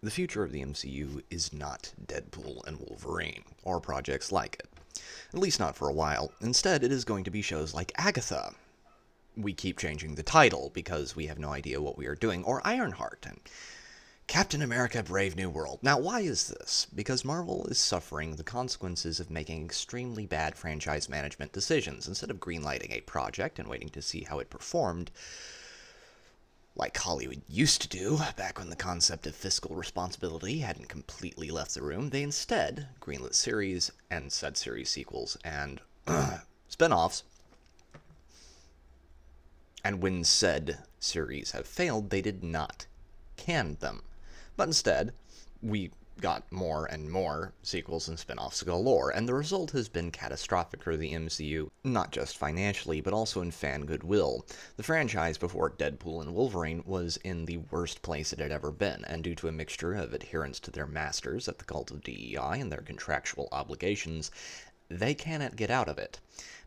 The future of the MCU is not Deadpool and Wolverine, or projects like it. At least not for a while. Instead, it is going to be shows like Agatha. We keep changing the title because we have no idea what we are doing, or Ironheart, and Captain America Brave New World. Now, why is this? Because Marvel is suffering the consequences of making extremely bad franchise management decisions. Instead of greenlighting a project and waiting to see how it performed, like Hollywood used to do back when the concept of fiscal responsibility hadn't completely left the room, they instead greenlit series and said series sequels and spin-offs. And when said series have failed, they did not can them. But instead, we got more and more sequels and spin-offs galore, and the result has been catastrophic for the MCU, not just financially, but also in fan goodwill. The franchise before Deadpool and Wolverine was in the worst place it had ever been, and due to a mixture of adherence to their masters at the cult of DEI and their contractual obligations, they cannot get out of it.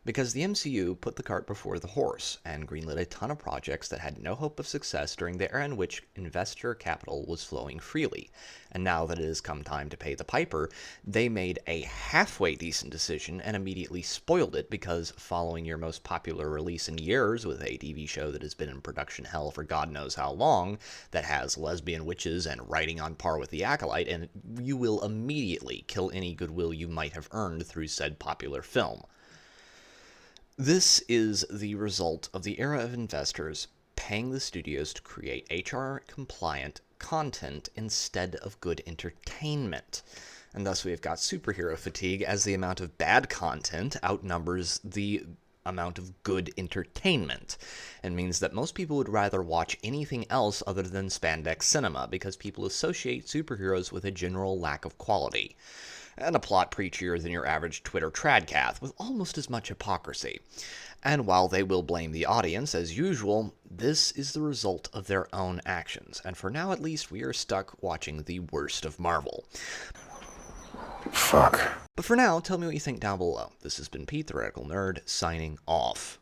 Because the MCU put the cart before the horse and greenlit a ton of projects that had no hope of success during the era in which investor capital was flowing freely. And now that it has come time to pay the piper, they made a halfway decent decision and immediately spoiled it because following your most popular release in years with a TV show that has been in production hell for God knows how long, that has lesbian witches and writing on par with The Acolyte, and you will immediately kill any goodwill you might have earned through said popular film. This is the result of the era of investors paying the studios to create HR-compliant content instead of good entertainment. And thus we have got superhero fatigue as the amount of bad content outnumbers the amount of good entertainment, and means that most people would rather watch anything else other than spandex cinema because people associate superheroes with a general lack of quality, and a plot preachier than your average Twitter tradcath, with almost as much hypocrisy. And while they will blame the audience, as usual, this is the result of their own actions, and for now at least we are stuck watching the worst of Marvel. Fuck. But for now, tell me what you think down below. This has been Pete, the Radical Nerd, signing off.